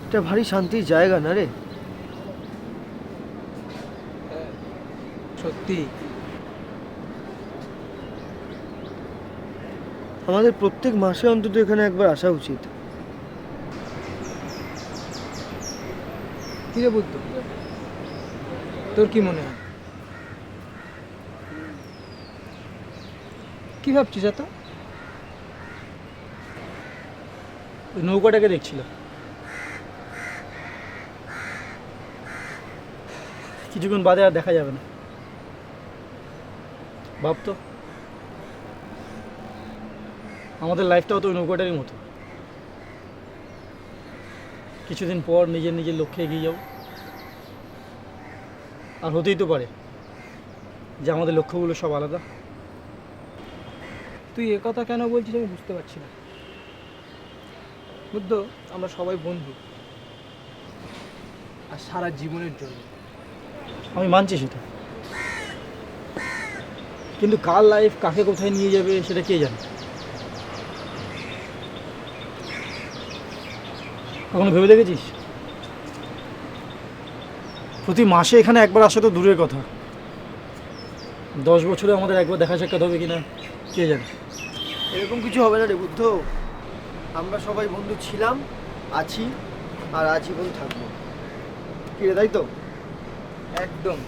এটা ভারী শান্তির জায়গা না রে? সত্যি আমাদের প্রত্যেক মাসে অন্তত এখানে একবার আসা উচিত। কি রে বুদ্ধ, তোর কি মনে হয়? কি ভাবছিস এত? ওই নৌকাটাকে দেখছিল, কিছুক্ষণ বাদে আর দেখা যাবে না। ভাবতো আমাদের লাইফটাও তো ওই নৌকাটারই মতো। কিছুদিন পর নিজের নিজের লক্ষ্যে এগিয়ে যাও, আর হতেই তো পারে যে আমাদের লক্ষ্যগুলো সব আলাদা। তুই এ কথা কেন বলছিস আমি বুঝতে পারছি না বুদ্ধ। আমরা সবাই বন্ধু, আর সারা জীবনের জন্য। আমি মানছি সেটা, কিন্তু কার লাইফ কাকে কোথায় নিয়ে যাবে সেটা কে জানে। কখনো ভেবে দেখেছিস প্রতি মাসে এখানে একবার আসা তো দূরের কথা, 10 বছরে আমাদের একবার দেখা সাক্ষাৎ হবে কিনা কে জানে। এরকম কিছু হবে না রে বুদ্ধ। আমরা সবাই বন্ধু ছিলাম, আছি, আর আজীবন থাকবো। কি রে, তাই তো? একদম।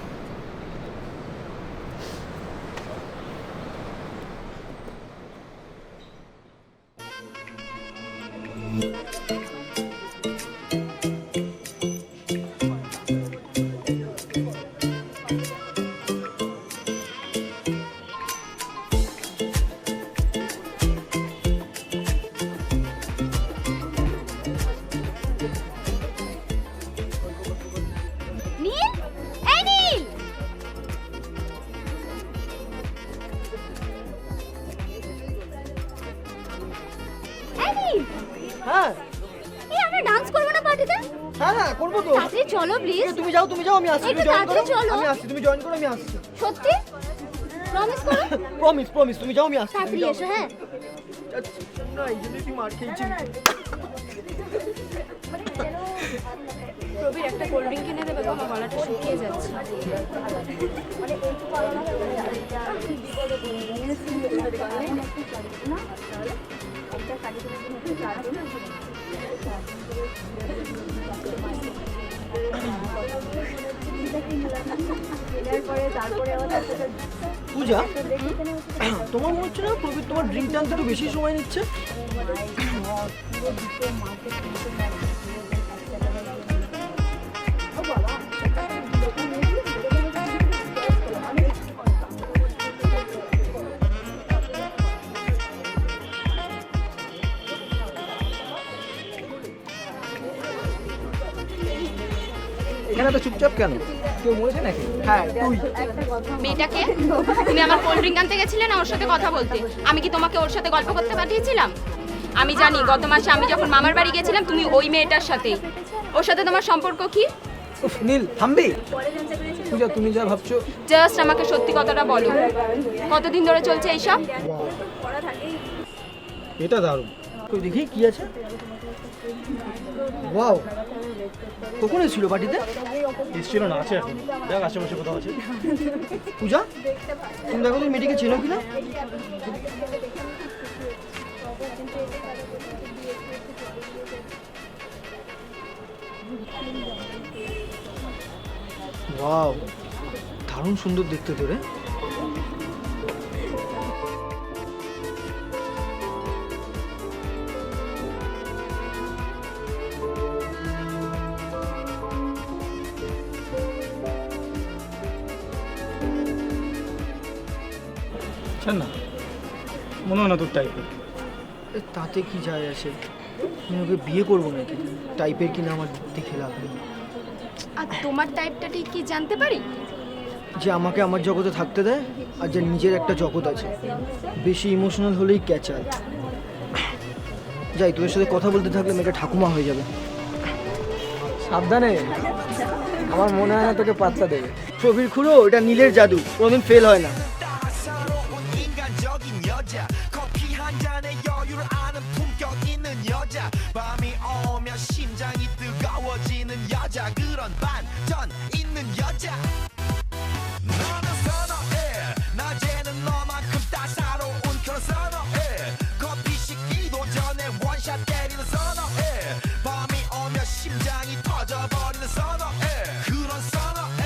নীল, এই নীল, এই নীল, হ্যাঁ এই আমরা ডান্স করবো না পার্টিতে? হ্যাঁ হ্যাঁ, করবো তো। তাড়াতাড়ি চলো প্লিজ। তুমি যাও, আমি আসছি। একটু তুমি জয়েন করো, তাড়াতাড়ি চলো। আমি আসছি। তুমি জয়েন করো, আমি আসছি। সত্যি প্রমিস করো। প্রমিস, তুমি যাও, আমি আসছি। তুমি তাড়াতাড়ি যাও। এসো। হ্যাঁ না, এই জন্যই তুই মার খেয়েছি। প্রবীর একটা কোল্ড ড্রিঙ্ক কিনে দেবে গো, আমার গলাটা শুকিয়ে যাচ্ছে। পূজা, তোমার মনে হচ্ছে না প্রবীর তোমার ড্রিঙ্ক টানতে একটু বেশি সময় নিচ্ছে? এখানে তো চুপচাপ কেন? কেউ বলেছে নাকি? হ্যাঁ, তুই। মেয়েটাকে তুমি আমার কোল্ড ড্রিঙ্ক আনতে গেছিলে না ওর সাথে কথা বলতে? আমি কি তোমাকে ওর সাথে গল্প করতে পাঠিয়েছিলাম? আমি জানি গত মাসে আমি যখন মামার বাড়ি গেছিলাম তুমি ওই মেয়েটার সাথেই। ওর সাথে তোমার সম্পর্ক কি? উফ, নীল থামবি? পূজা তুমি যা ভাবছো। জাস্ট আমাকে সত্যি কথাটা বলো, কতদিন ধরে চলছে এইসব? এটা দারুণ। তুই দেখি কি আছে। ওয়াও, কখন এসেছিল পার্টিতে? এসছিল না, আছে এখন। দেখ আশেপাশে কোথাও আছে। পূজা, তুমি দেখো তুমি মেয়েটিকে চেনো কিনা? ওয়াও, দারুণ সুন্দর দেখতে তো রে। না মনে হয় না তোর টাইপের। তাতে কি যায় আসে? আমি ওকে বিয়ে করবো নাকি? টাইপের কিনা আমার দেখে লাভ নেই। আর তোমার টাইপটা ঠিক কি জানতে পারি? যে আমাকে আমার জগতে থাকতে দেয়, আর যে নিজের একটা জগৎ আছে। বেশি ইমোশনাল হলেই ক্যাচাল। যাই, তোদের সাথে কথা বলতে থাকলে মেয়েটা ঠাকুমা হয়ে যাবে। সাবধানে, আমার মনে হয় না তোকে পাত্তা দেবে। প্রবীর খুড়ো, এটা নীলের জাদু, কোনোদিন ফেল হয় না। 밤이 오면 심장이 뜨거워 여자 그런 반전 있는 여자 너는 선어해 낮에는 너만큼 따사로운 그런 선어해 커피 식기도 전에 원샷 때리는 선어해 밤이 오면 심장이 터져버리는 선어해 그런 선어해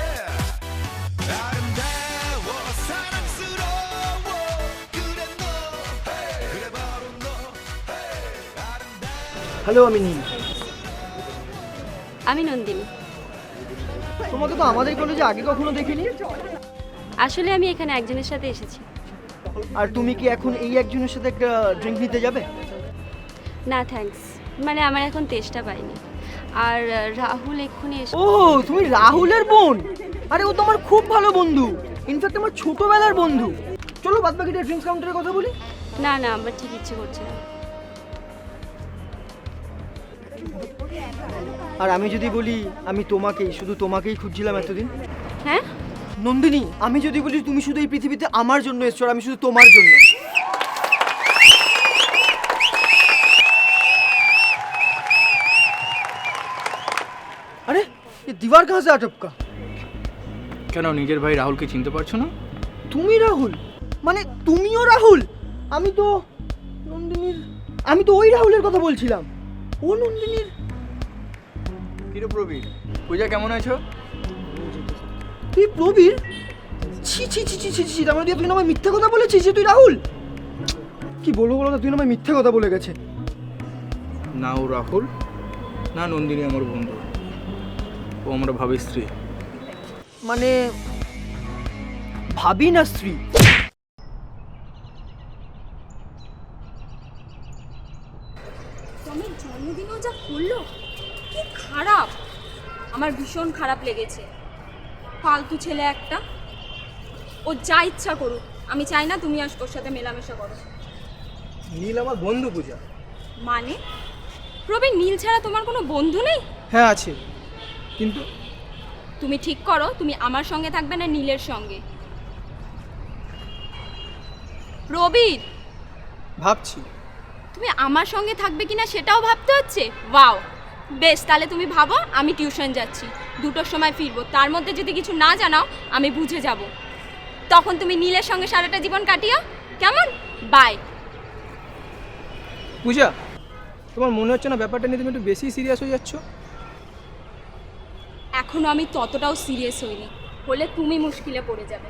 아름다워 사랑스러워 그래 너 그래 바로 너 아름다워 হ্যালো আমি নীল। আমি নন্দিনী। তোমাকে তো আমাদের কলেজে আগে কখনো দেখিনি। আসলে আমি এখানে একজনের সাথে এসেছি। আর তুমি কি এখন এই একজনের সাথে একটা ড্রিঙ্ক নিতে যাবে? না থ্যাঙ্কস, মানে আমার এখন তেষ্টা পাইনি। আর রাহুল এক্ষুনি এসে ও তুমি রাহুলের বোন? আরে ও তো আমার খুব ভালো বন্ধু, ইনফ্যাক্ট আমার ছোটবেলার বন্ধু। চলো বাদ বাকিটা ড্রিঙ্কস কাউন্টারের কথা বলি। না না, আমার ঠিক ইচ্ছে করছে না। আর আমি যদি বলি আমি তোমাকেই, শুধু তোমাকেই খুঁজছিলাম এতদিন। হ্যাঁ, নন্দিনী, আমি যদি বলি তুমি শুধু এই পৃথিবীতে আমার জন্য এসছো আর আমি শুধু তোমার জন্য। আরে ये दीवार कहाँ से आ टपका? কেন নিজের ভাই রাহুলকে চিনতে পারছো না? তুমি রাহুল? মানে তুমিও রাহুল? আমি তো নন্দিনীর, আমি তো ওই রাহুলের কথা বলছিলাম। ও নন্দিনীর। কিরে প্রবীর, পূজা কেমন আছো? তুই প্রবীর? ছি ছি ছি ছি ছি ছি, তার মানে তুই আমায় মিথ্যা কথা বলেছিস যে তুই রাহুল? কি বলবো বলো না, তুই আমায় মিথ্যা কথা বলে গেছে। না ও রাহুল, না নন্দিনী আমার বন্ধু, ও আমরা ভাবি স্ত্রী। মানে ভাবি না স্ত্রী? তোমার জন্মদিনেও যা করলো, কি খারাপ! আমার ভীষণ খারাপ লেগেছে। ফালতু ছেলে একটা। ও যা ইচ্ছা করুক, আমি চাই না তুমি ওর সাথে মেলামেশা করো। নীল আমার বন্ধু পূজা। মানে প্রবীণ, নীল ছাড়া তোমার কোনো বন্ধু নেই? হ্যাঁ আছে, কিন্তু তুমি ঠিক করো তুমি আমার সঙ্গে থাকবে না নীলের সঙ্গে। প্রবীর, ভাবছি। তুমি আমার সঙ্গে থাকবে কিনা সেটাও ভাবতে হচ্ছে? ওয়াও, বেশ, তাহলে তুমি ভাবো। আমি টিউশন যাচ্ছি, 2টোর সময় ফিরবো। তার মধ্যে যদি কিছু না জানাও আমি বুঝে যাব। তখন তুমি নীলের সঙ্গে সারাটা জীবন কাটিও, কেমন? বাই। পূজা, তোমার মনে হচ্ছে না ব্যাপারটা নিয়ে তুমি একটু বেশি সিরিয়াস হয়ে যাচ্ছ? এখনো আমি ততটাও সিরিয়াস হইনি, হলে তুমি মুশকিলে পড়ে যাবে।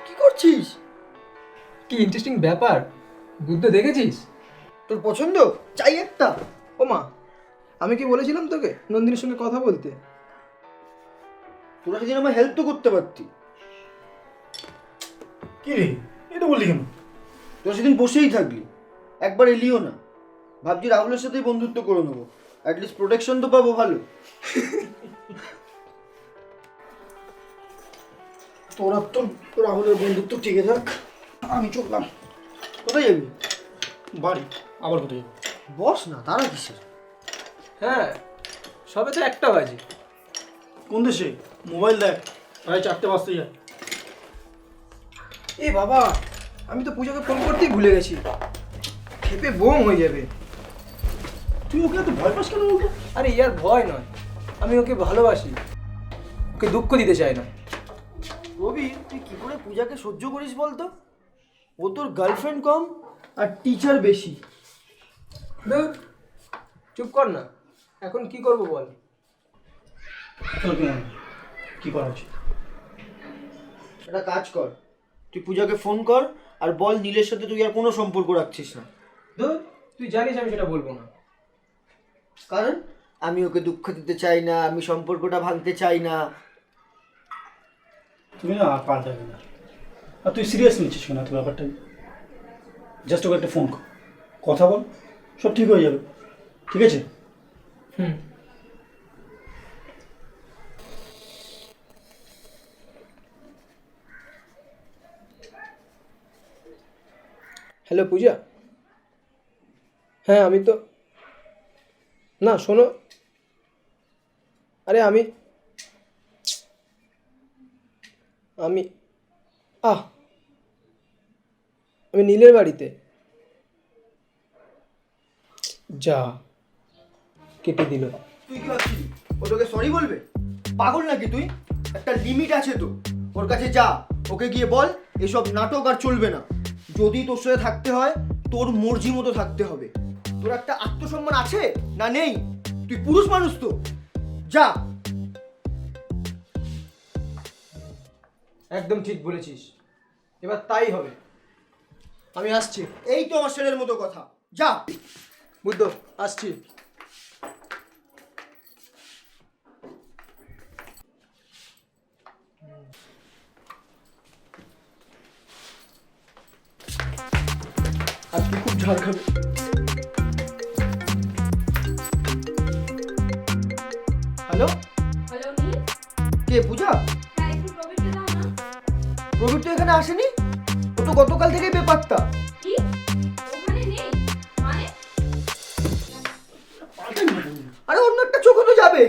কি করছিস? কি ইন্টারেস্টিং ব্যাপার, বুদ্ধ দেখেছিস? তোর পছন্দ? চাই একটা। ও মা, আমি কি বলেছিলাম তোকে নন্দিনীর সঙ্গে কথা বলতে? তোরা সেদিন আমার হেল্প তো করতে পারতি। কি রে, এটা বললি কেন? তোরা সেদিন বসেই থাকলি, একবার এলিও না। ভাবছি রাহুলের সাথেই বন্ধুত্ব করে নেবো, অ্যাটলিস্ট প্রোটেকশন তো পাবো ভালো। তোরা তো রাহুলের বন্ধুত্ব টিকে থাক, আমি চললাম। কোথায় যাবি? বাড়ি। আবার কোথায় যাবো? বস না, তারা কিসের? হ্যাঁ, সবে তো 1টা বাজে। কোন দেশে? মোবাইল দেখ, প্রায় 4টে বাজতে যায়। এ বাবা, আমি তো পূজাকে ফোন করতেই ভুলে গেছি। খেপে বোম হয়ে যাবে। তুই ওকে এত ভয় পাস কেন বলতো? আরে ইয়ার ভয় নয়, আমি ওকে ভালোবাসি, ওকে দুঃখ দিতে চাই না। রবি, তুই কি করে পূজাকে সহ্য করিস বলতো? ও তোর গার্লফ্রেন্ড কম আর টিচার বেশি। ধুর, চুপ কর না। এখন কি করব বল? তোর কি মনে হয়? কি করা উচিত? একটা কাজ কর, তুই পূজাকে ফোন কর আর বল নীলের সাথে তুই আর কোনো সম্পর্ক রাখছিস না। ধুর, তুই জানিস আমি সেটা বলবো না। কারণ আমি ওকে দুঃখ দিতে চাই না, আমি সম্পর্কটা ভাঙতে চাই না। তুমি না আর পাল্টাবে না। আর তুই সিরিয়াস নিচ্ছিস কেন তুই ব্যাপারটা? জাস্ট ওকে একটা ফোন কর, কথা বল, সব ঠিক হয়ে যাবে। ঠিক আছে? হুম। হ্যালো পূজা। হ্যাঁ, আমি তো না শোনো, আরে আমি আমি আহ আমি নীলের বাড়িতে। যা কেটে দিল। তুই কি ভাবছিলি ও তোকে সরি বলবে? পাগল নাকি তুই? একটা লিমিট আছে তো, ওর কাছে যা, ওকে গিয়ে বল এসব নাটক আর চলবে না। যদি তোর সাথে থাকতে হয় তোর মর্জি মতো থাকতে হবে। তোর একটা আত্মসম্মান আছে না নেই? তুই পুরুষ মানুষ তো, যা। একদম ঠিক বলেছিস, এবার তাই হবে। আমি আসছি। এই তো আমার ছেলের মতো কথা, যা। বুদ্ধ, আসছি। আজকে খুব ঝাড় খাবে। হ্যালো, হ্যালো নীল, কে পূজা? হ্যাঁ একটু প্রবীরকে দাও না। প্রবীর তো এখানে আসেনি, ও তো গতকাল থেকেই বেপাত্তা। কি ওখানে নেই মানে? আরে অন্য একটা চোখও তো যাবে।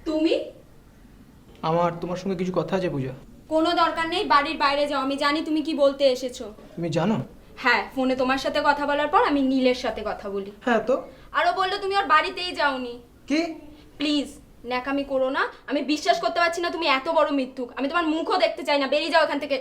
তুমি? আমার তোমার সঙ্গে কিছু কথা আছে পূজা। কোনো দরকার নেই, বাড়ির বাইরে যাও, আমি জানি তুমি কি বলতে এসেছো। তুমি জানো? হ্যাঁ, ফোনে তোমার সাথে কথা বলার পর আমি নীলের সাথে কথা বলি। হ্যাঁ তো আরো বললো তুমি ওর বাড়িতেই যাওনি। কি? প্লিজ ন্যাকামি করো না, আমি বিশ্বাস করতে পারছি না তুমি এত বড় মিথ্যুক। আমি তোমার মুখও দেখতে চাই না, বেরিয়ে যাও এখান থেকে।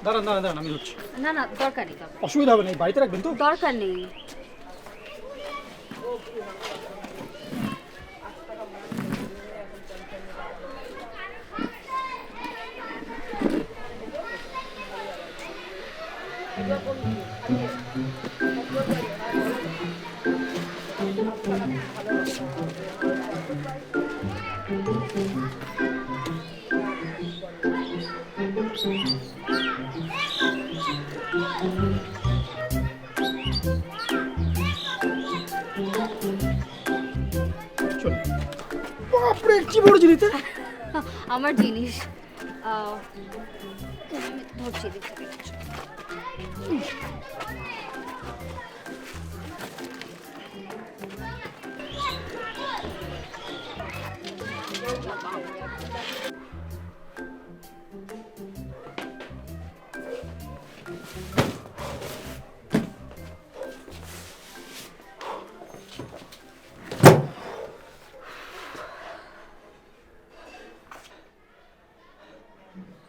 দাঁড়ান দাঁড়ান দাঁড়ান, আমি ধরছি। না না দরকার নেই, অসুবিধা হবে না, বাড়িতে রাখবেন তো? দরকার নেই। চল। বাপরে কি বড় জিনিস! আমার জিনিস ধরছি, দেখতে পাচ্ছ।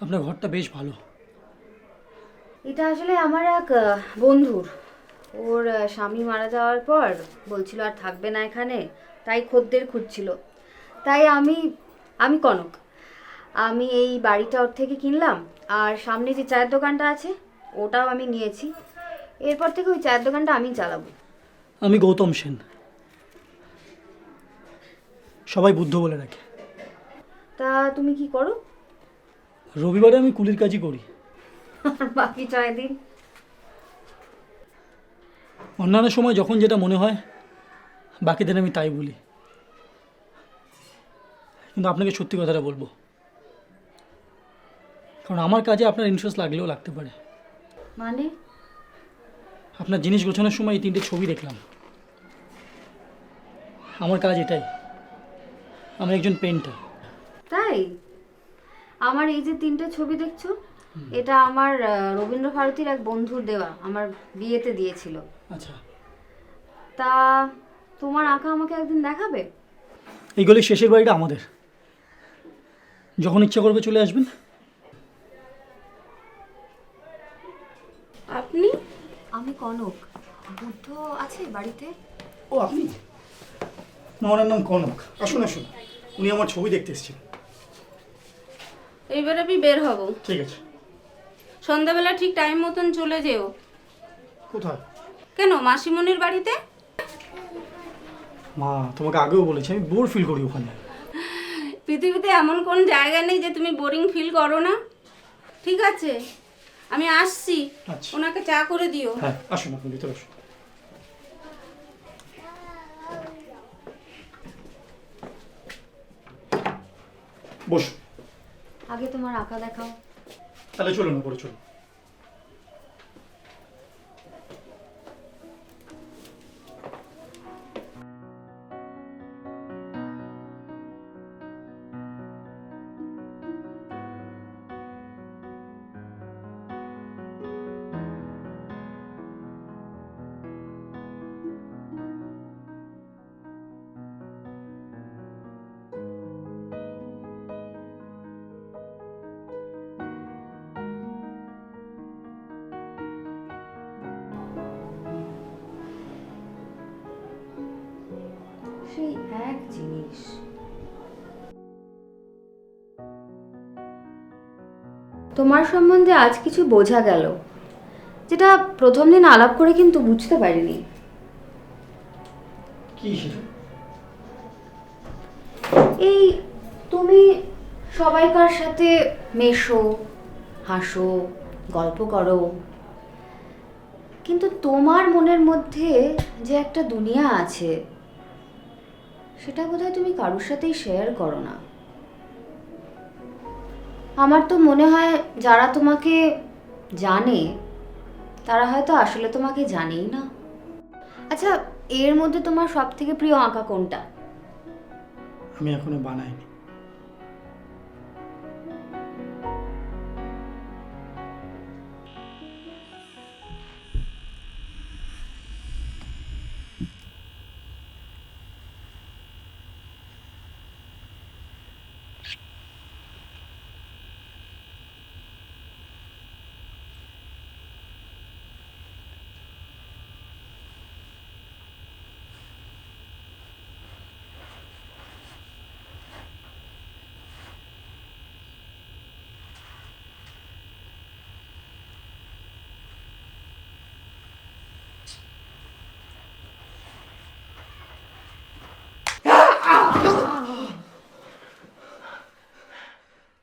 আপনার ঘরটা বেশ ভালো। এটা আসলে আমার এক বন্ধুর, ওর স্বামী মারা যাওয়ার পর বলছিল আর থাকবে না এখানে, তাই খদ্দের খুঁজছিল। তাই আমি কনক, আমি এই বাড়িটা ওর থেকে কিনলাম। আর সামনে যে চায়ের দোকানটা আছে ওটাও আমি নিয়েছি। এরপর থেকে ওই চায়ের দোকানটা আমি চালাবো। আমি গৌতম সেন, সবাই বুদ্ধ বলে রাখে। তা তুমি কি করো? রবিবারে আমি কুলির কাজই করি। আর বাকি 6 দিন? অন্যান্য সময় যখন যেটা মনে হয় বাকি দিন আমি তাই বলি। কিন্তু আপনাকে সত্যি কথাটা বলবো, কারণ আমার কাজে আপনার ইন্টারেস্ট লাগলেও লাগতে পারে। মানে? আপনার জিনিস গোছানোর সময় এই 3টে ছবি দেখলাম। আমার কাজ এটাই, আমি একজন পেন্টার। তাই? আমার এই যে 3টে ছবি দেখছো, এটা আমার রবীন্দ্র ভারতীর এক বন্ধুর দেওয়া, আমার বিয়েতে দিয়েছিল। আচ্ছা, তা তোমার আঁকা আমাকে একদিন দেখাবে? এই গলির শেষের বাড়িটা আমাদের, যখন ইচ্ছা করবে চলে আসবেন। আপনি? আমি কনক। বুদ্ধ আছে বাড়িতে? ও আপনি? না, ওনার নাম কনক। আসুন আসুন, উনি আমার ছবি দেখতে এসেছেন। এইবার আমি বের হব। ঠিক আছে। সন্ধ্যাবেলা ঠিক টাইম মতন চলে যেও। কোথায়? কেন, মাসিমণির বাড়িতে। মা তোমাকে আগেও বলেছি আমি বোর ফিল করি ওখানে। পৃথিবীতে এমন কোন জায়গা নেই যে তুমি বোরিং ফিল করো না। ঠিক আছে, আমি আসছি, আচ্ছা। ওনাকে চা করে দিও। হ্যাঁ আসুন, আপনি ভিতরে আসুন। বসুন। আগে তোমার আঁকা দেখাও। তাহলে চলুন উপরে চলুন। সেই এক জিনিস। তোমার সম্বন্ধে আজ কিছু বোঝা গেল, যেটা প্রথম দিন আলাপ করে কিন্তু বুঝতে পারিনি। কি সেটা? এই তুমি সবাইকার সাথে মেশো, হাসো, গল্প করো, কিন্তু তোমার মনের মধ্যে যে একটা দুনিয়া আছে সেটা বোধহয় তুমি কারোর সাথেই শেয়ার করো না। আমার তো মনে হয় যারা তোমাকে জানে তারা হয়তো আসলে তোমাকে জানেই না। আচ্ছা, এর মধ্যে তোমার সব থেকে প্রিয় আঁকা কোনটা? আমি এখনো বানাইনি।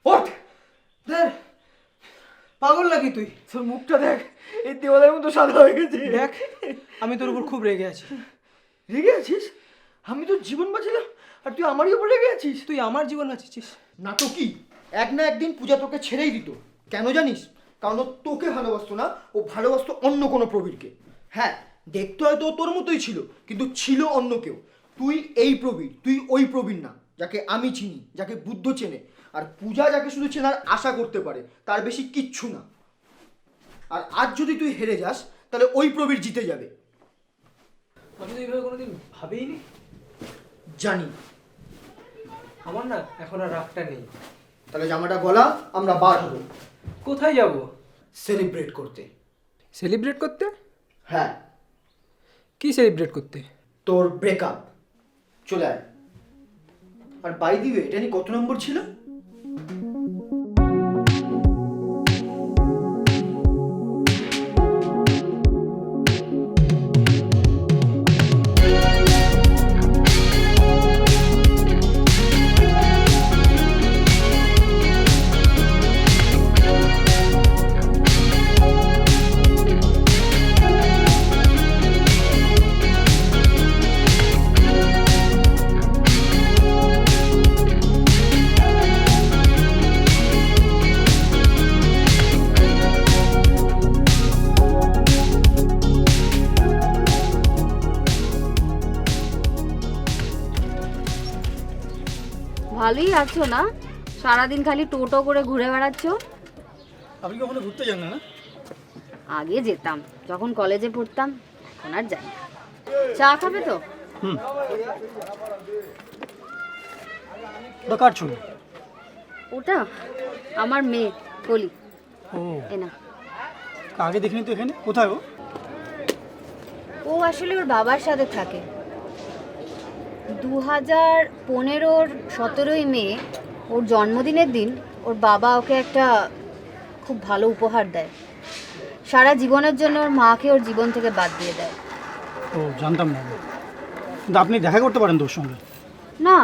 ওঠ! দেখ, পাগল নাকি তুই? তোর মুখটা দেখ, এই দেওয়ালের মতো সাদা হয়ে গেছে। দেখ, আমি তোর উপর খুব রেগে আছি। রেগে আছিস? আমি তোর জীবন বাঁচালাম আর তুই আমারই উপর রেগে আছিস? তুই আমার জীবন বাঁচিয়েছিস। নাটকই এক না একদিন পূজা তোকে ছেড়েই দিত। কেন জানিস? কারণ ও তোকে ভালোবাসতো না, ও ভালোবাসতো অন্য কোনো প্রবীরকে। হ্যাঁ, দেখতে হয়তো ও তোর মতোই ছিল, কিন্তু ছিল অন্য কেউ। তুই এই প্রবীর, তুই ওই প্রবীর না, যাকে আমি চিনি, যাকে বুদ্ধ চেনে। আর পূজা যাকে শুধু চেনার আশা করতে পারে, তার বেশি কিচ্ছু না। আর আজ যদি তুই হেরে যাস তাহলে ওই প্রবীর জিতে যাবে। আমি তো এইভাবে কোনোদিন ভাবিনি। জানি। আমার না এখন আর রাগটা নেই। তাহলে জামাটা গলা, আমরা বার হবো কোথায় যাব? সেলিব্রেট করতে। সেলিব্রেট করতে? হ্যাঁ, কি সেলিব্রেট করতে? তোর ব্রেকআপ। চলে আয়। আর বাই দিবে, এটা নিয়ে কত নম্বর ছিল? ভালোই আছো না? সারাদিন খালি টোটো করে ঘুরে বেড়াচ্ছ। আপনি কখনো ঘুরতে যান না? আগে যেতাম যখন কলেজে পড়তাম, এখন আর যাই না। চা খাবে তো? ওটা কার ছবি? ওটা আমার মেয়ে কলি। ও, এনা, আগে দেখিনি তো এখানে। কোথায় ও? ও আসলে ওর বাবার সাথে থাকে। 2015-র 17ই মে ওর জন্মদিনের দিন ওর বাবা ওকে একটা খুব ভালো উপহার দেয়। সারা জীবনের জন্য ওর মাকে ওর জীবন থেকে বাদ দিয়ে দেয়। ও, জানতাম না। কিন্তু আপনি দেখা করতে পারেন তোর সঙ্গে। না,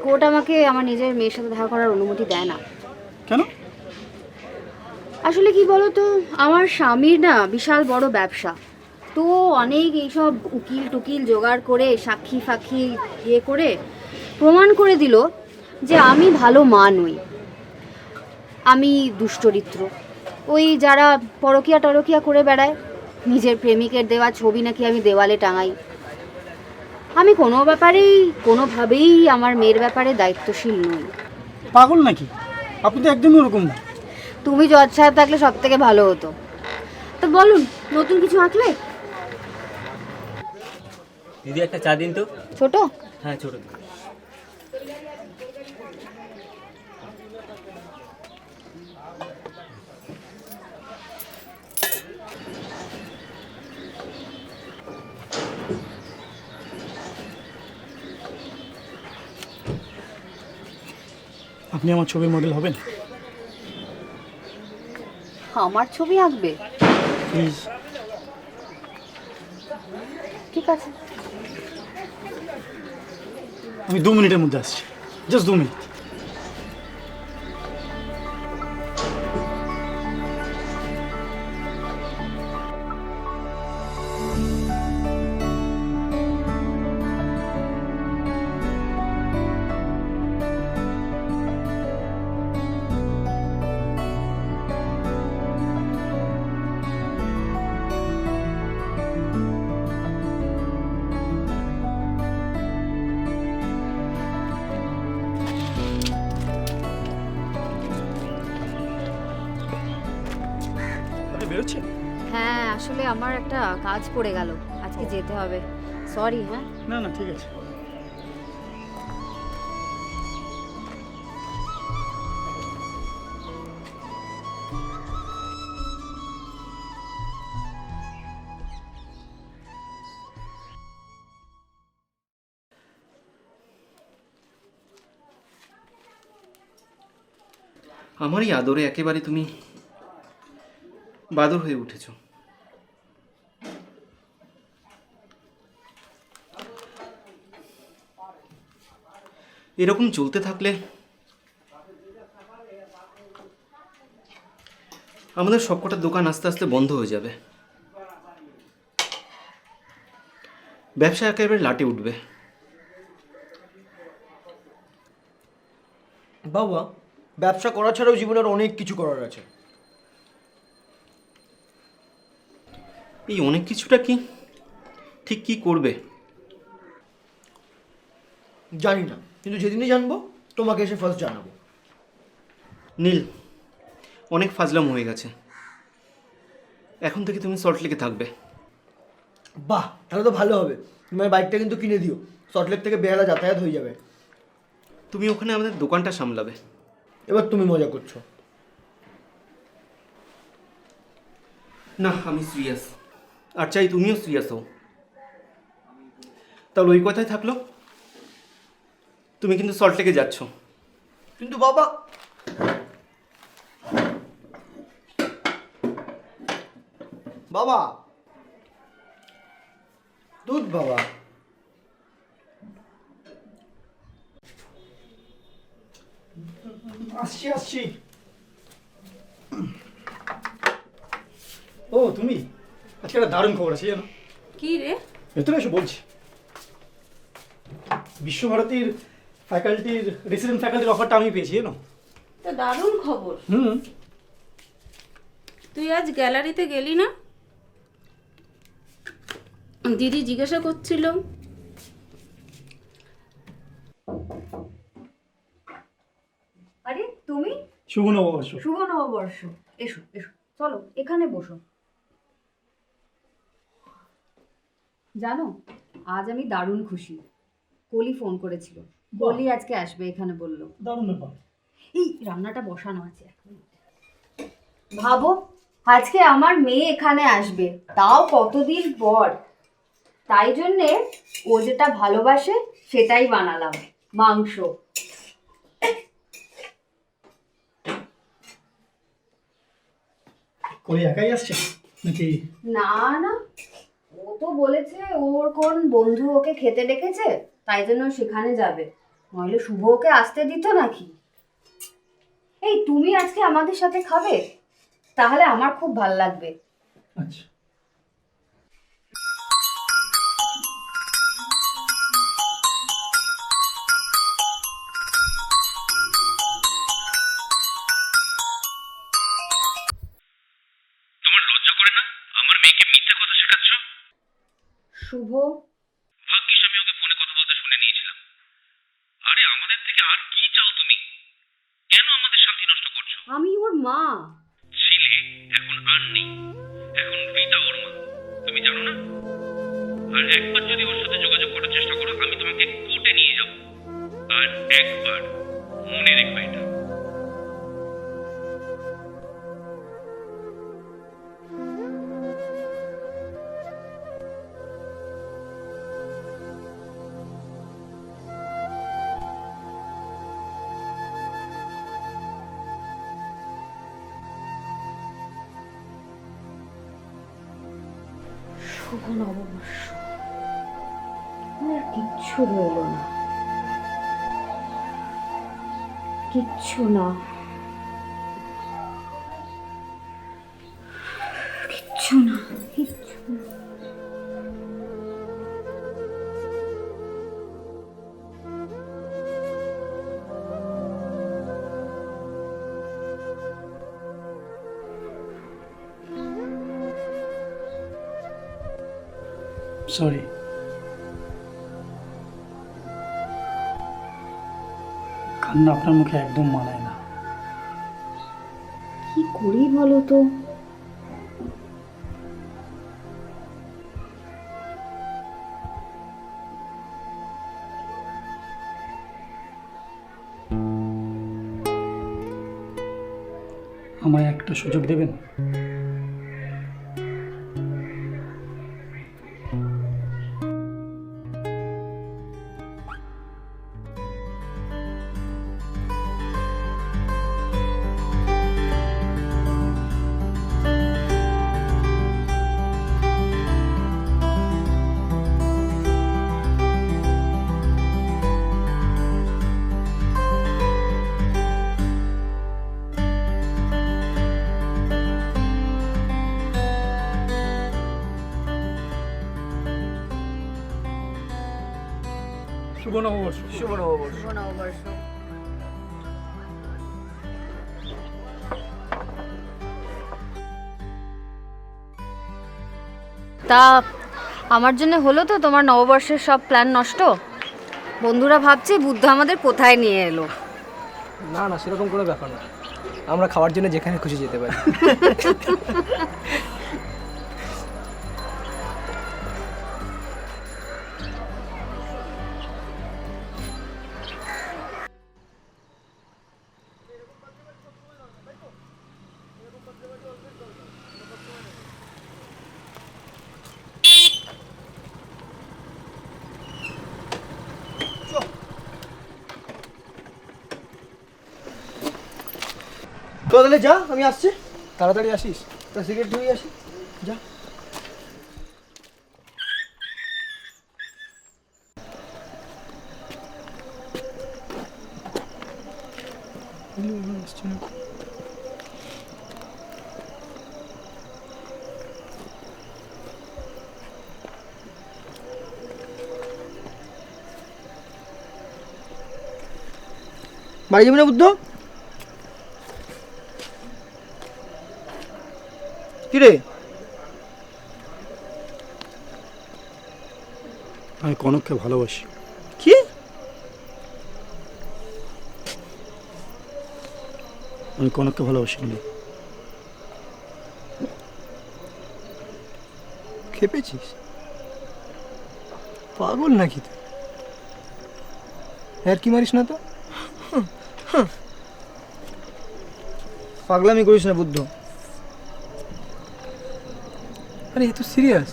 কোর্ট আমাকে আমার নিজের মেয়ের সাথে দেখা করার অনুমতি দেয় না। কেন? আসলে কি বলো তো, আমার স্বামীর না বিশাল বড় ব্যবসা, তো অনেক এইসব উকিল টুকিল জোগাড় করে সাক্ষী ফাক্ষী ইয়ে করে প্রমাণ করে দিল যে আমি ভালো মা নই, আমি দুশ্চরিত্র। ওই যারা পরকিয়া টরকিয়া করে বেড়ায়, নিজের প্রেমিকের দেওয়া ছবি নাকি আমি দেওয়ালে টাঙাই। আমি কোনোভাবেই আমার মেয়ের ব্যাপারে দায়িত্বশীল নই। পাগল নাকি? আপনি তো একদমই ওরকম না। তুমি জজ সাহেব থাকলে সব থেকে ভালো হতো। তো বলুন, নতুন কিছু আঁকলে? দিদি একটা চা দিন তো। ছোট? হ্যাঁ ছোট। আপনি আমার ছবির মডেল হবেন আমার ছবি আঁকবে? প্লিজ। ঠিক আছে। আমি 2 মিনিটের মধ্যে আসছি, জাস্ট 2 মিনিট। বেরোচ্ছে? হ্যাঁ, আসলে আমার একটা কাজ পড়ে গেল, আজকে যেতে হবে। সরি। হ্যাঁ না না, ঠিক আছে। আমারই আদরে একেবারে তুমি বাদর হয়ে উঠেছ। এরকম চলতে থাকলে আমাদের সবকটা দোকান আস্তে আস্তে বন্ধ হয়ে যাবে, ব্যবসা একেবারে লাটে উঠবে। বাবা, ব্যবসা করা ছাড়াও জীবনের অনেক কিছু করার আছে। এই অনেক কিছুটা কি ঠিক কি করবে জানি না, কিন্তু যেদিনই জানবো তোমাকে এসে ফার্স্ট জানাবো। নীল, অনেক ফাজলাম হয়ে গেছে, এখন থেকে তুমি সল্টলেকে থাকবে। বাহ, তাহলে তো ভালো হবে। তোমার বাইকটা কিন্তু কিনে দিও, সল্টলেক থেকে বেহালা যাতায়াত হয়ে যাবে। তুমি ওখানে আমাদের দোকানটা সামলাবে। এবার তুমি মজা করছো। না, আমি সিরিয়াস, আর চাই তুমিও সিরিয়াস হও। তাহলে ওই কথাই থাকলো, তুমি কিন্তু সল্টলেকে যাচ্ছ। কিন্তু বাবা, বাবা দুধ, বাবা আসছি আসছি। ও তুমি, আজকে একটা দারুণ খবর আছে জানো? কি রে? ভেতরে এসে বলছি। বিশ্বভারতীর ফ্যাকাল্টির রেসিডেন্ট ফ্যাকাল্টির অফারটা আমি পেয়েছি জানো? তো দারুণ খবর। হুম। তুই আজ গ্যালারিতে গেলি না? দিদি জিজ্ঞাসা করছিল। আরে তুমি? শুভ নববর্ষ। শুভ নববর্ষ। এসো এসো, চলো এখানে বসো। জানো, আজ আমি দারুণ খুশি। কলি ফোন করেছিল, কলি আজকে আসবে এখানে বললো। দারুণ ব্যাপার। এই রান্নাটা বসানো আছে, এক মিনিট। ভাবো, আজকে আমার মেয়ে এখানে আসবে, তাও কতদিন পর। তাই জন্যে ও যেটা ভালোবাসে সেটাই বানালাম, মাংস। কই একাই আসছে নাকি? না না, ও তো বলেছে ওর কোন বন্ধু ওকে খেতে ডেকেছে, তাই জন্য সেখানে যাবে, নইলে শুভ ওকে আসতে দিত নাকি? এই তুমি আজকে আমাদের সাথে খাবে? তাহলে আমার খুব ভাল লাগবে। আচ্ছা। তোমার লজ্জা করে না আমার মেয়েকে মিথ্যে কথা শেখাচ্ছ? শুভ, ভাগ্যিস আমি ওকে ফোনে কথা বলতে শুনে নিয়েছিলাম। আরে আমাদের থেকে আর কি চাও তুমি? কেন আমাদের শান্তি নষ্ট করছো? আমি ওর মা। ছিলে, এখন আর নেই। এখন রীতা ওর মা, তুমি জানো না? আর একবার যদি ওর সাথে যোগাযোগ করার চেষ্টা করো আমি তোমাকে কোর্টে নিয়ে যাব। আর একবার মনে রেখো এটা। শুভ নববর্ষ, আর কিচ্ছু রইল না, কিচ্ছু না, কিচ্ছু না, কিচ্ছু না। সরি। কান্না আপনার মুখে একদম মানায় না। কি করি বলো তো? আমায় একটা সুযোগ দেবেন? শুভ নববর্ষ। শুভ নববর্ষ। শুভ নববর্ষ। তা আমার জন্য হলো তো তোমার নববর্ষের সব প্ল্যান নষ্ট? বন্ধুরা ভাবছে বুদ্ধ আমাদের কোথায় নিয়ে এলো। না না, সেরকম কোনো ব্যাপার না, আমরা খাওয়ার জন্য যেখানে খুশি যেতে পারি। তো তাহলে যা, আমি আসছি। তাড়াতাড়ি আসিস। তা সিগারেট ধুয়ে আসি, যা। বাড়ি যাবি না বুদ্ধ? কিরে? আমি কনককে ভালোবাসি। কি? আমি কনককে ভালোবাসি। খেপেছিস? পাগল নাকি তুই? আর কি মারিস না তো? পাগলামি করিস না বুদ্ধ। আরে এ তো সিরিয়াস।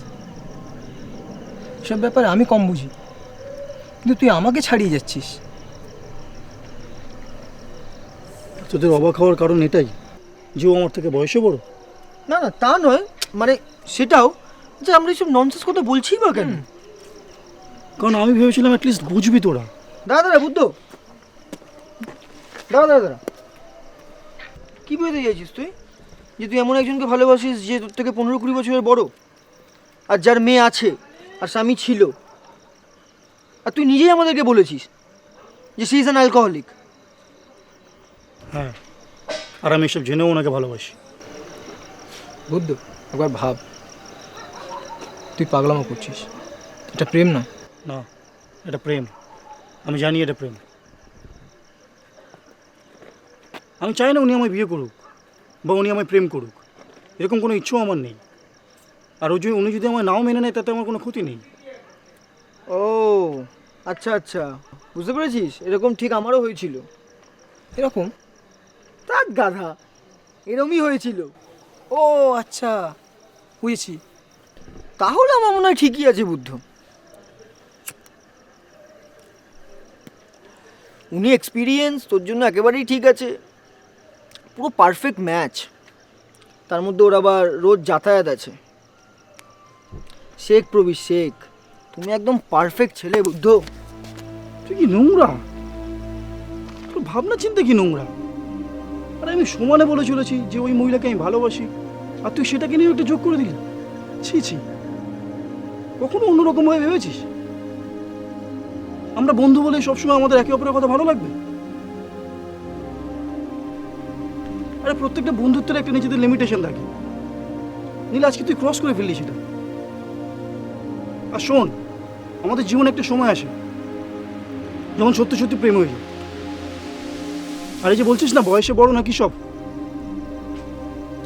সব ব্যাপারে আমি কম বুঝি, কিন্তু তুই আমাকে ছাড়িয়ে যাচ্ছিস। তোদের অবাক হওয়ার কারণ এটাই যে ও আমার থেকে বয়সে বড়? না না, তা নয়, মানে সেটাও, আচ্ছা আমরা এইসব ননসেন্স কথা বলছি বা কেন? কারণ আমি ভেবেছিলাম অ্যাটলিস্ট বুঝবি তোরা। দাঁড়া বুদ্ধ, দাঁড়া কি বলতে চাইছিস তুই? যে তুই এমন একজনকে ভালোবাসিস যে তোর থেকে 15-20 বছরের বড়, আর যার মেয়ে আছে আর স্বামী ছিল, আর তুই নিজেই আমাদেরকে বলেছিস যে সি ইজ অ্যান অ্যালকোহলিক। হ্যাঁ, আর আমি এসব জেনেও ওনাকে ভালোবাসি। বুদ্ধ, একবার ভাব, তুই পাগলামো করছিস, এটা প্রেম নয়। না, এটা প্রেম, আমি জানি এটা প্রেম। আমি চাই না উনি আমায় বিয়ে করুক বা উনি আমায় প্রেম করুক, এরকম কোনো ইচ্ছেও আমার নেই। আর উনি যদি আমায় নাও মেনে নেয় তাতে আমার কোনো ক্ষতি নেই। ও আচ্ছা, বুঝতে পেরেছিস? এরকম ঠিক আমারও হয়েছিল। এরকম? তা গাধা, এরকমই হয়েছিল। ও আচ্ছা, বুঝেছি। তাহলে আমার মনে হয় ঠিকই আছে বুদ্ধ। উনি এক্সপিরিয়েন্স, তোর জন্য একেবারেই ঠিক আছে, পুরো পারফেক্ট ম্যাচ। তার মধ্যে ওর আবার রোজ যাতায়াত আছে। শেখ প্রবীর শেখ, তুমি একদম পারফেক্ট ছেলে বুদ্ধ। তুই কি নোংরা, তোর ভাবনা চিন্তা কি নোংরা। আরে আমি সমানে বলে চলেছি যে ওই মহিলাকে আমি ভালোবাসি, আর তুই সেটাকে নিয়ে একটা যোগ করে দিলি। ছি, কখনো অন্যরকমভাবে ভেবেছিস? আমরা বন্ধু বলে সবসময় আমাদের একে অপরের কথা ভালো লাগবে? আরে প্রত্যেকটা বন্ধুত্বের একটা নিজেদের লিমিটেশন থাকে। নীল, আজকে তুই ক্রস করে ফেললি সেটা। আর শোন, আমাদের জীবনে একটা সময় আসে যখন সত্যি প্রেম হয়ে যায়। আর এই যে বলছিস না বয়সে বড় নাকি সব,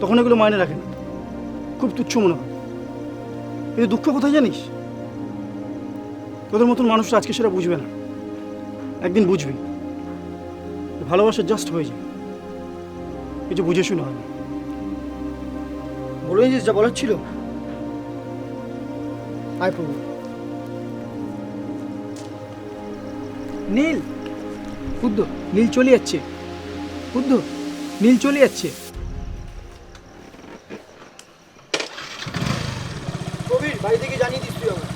তখন এগুলো মায়নে রাখে না, খুব তুচ্ছ মনে হয়। কিন্তু দুঃখ কোথায় জানিস? তোদের মতন মানুষরা আজকে সেটা বুঝবে না, একদিন বুঝবি। ভালোবাসা জাস্ট হয়ে যায়, কিছু বুঝে শুনে হয় না। বলে নিয়েছিস যা বলার ছিল। আয় প্রভু। নীল, বুদ্ধ, নীল চলে যাচ্ছে। বুদ্ধ, নীল চলে যাচ্ছে। প্রবীর, বাড়ি থেকে জানিয়ে দিস তুই আমার।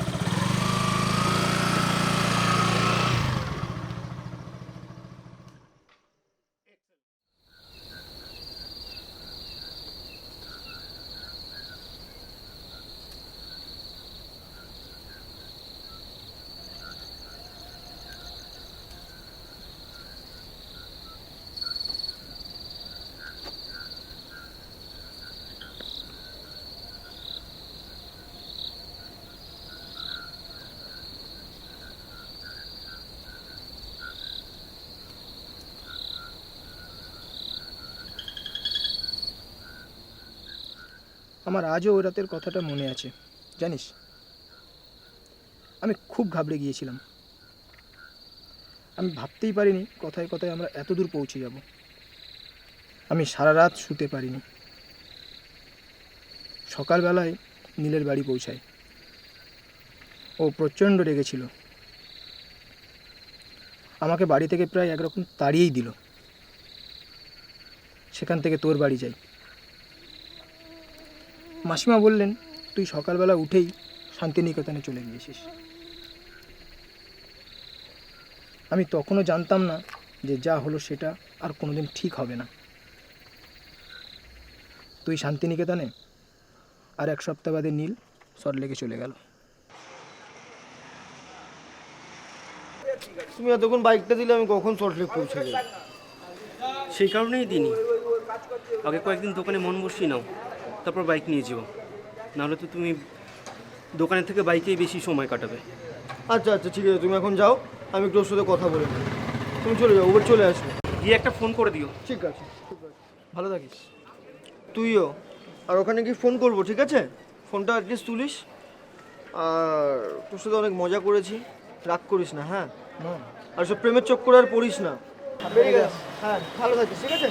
আমার আজও ওই রাতের কথাটা মনে আছে, জানিস। আমি খুব ঘাবড়ে গিয়েছিলাম। আমি ভাবতেই পারিনি কথায় কথায় আমরা এত দূর পৌঁছে যাব। আমি সারা রাত শুতে পারিনি। সকালবেলায় নীলের বাড়ি পৌঁছায়। ও প্রচণ্ড রেগেছিল। আমাকে বাড়ি থেকে প্রায় একরকম তাড়িয়েই দিল। সেখান থেকে তোর বাড়ি যাই। মাসিমা বললেন তুই সকালবেলা উঠেই শান্তিনিকেতনে চলে গিয়েছিস। আমি তখনও জানতাম না যে যা হলো সেটা আর কোনোদিন ঠিক হবে না। তুই শান্তিনিকেতনে, আর এক সপ্তাহ বাদে নীল সল্টলেকে চলে গেল। তুমি এতক্ষণ বাইকটা দিলে আমি কখন সল্টলেক পৌঁছে যাই? সেই কারণেই দিনই আগে কয়েকদিন দোকানে মন বসিয়ে নাও, তারপর বাইক নিয়ে যাও। নাহলে তো তুমি দোকানের থেকে বাইকেই বেশি সময় কাটাবে। আচ্ছা ঠিক আছে, তুমি এখন যাও, আমি একটু ওর সাথে কথা বলে নিই। তুমি চলে যাও, ওবার চলে আসবে। গিয়ে একটা ফোন করে দিও। ঠিক আছে, ভালো থাকিস। তুইও। আর ওখানে কি ফোন করবো, ঠিক আছে? ফোনটা অ্যাটলিস্ট তুলিস। আর তোর সাথে অনেক মজা করেছি, রাগ করিস না, হ্যাঁ? আর সব প্রেমের চক্কর আর পড়িস না। হ্যাঁ, ভালো থাকিস, ঠিক আছে?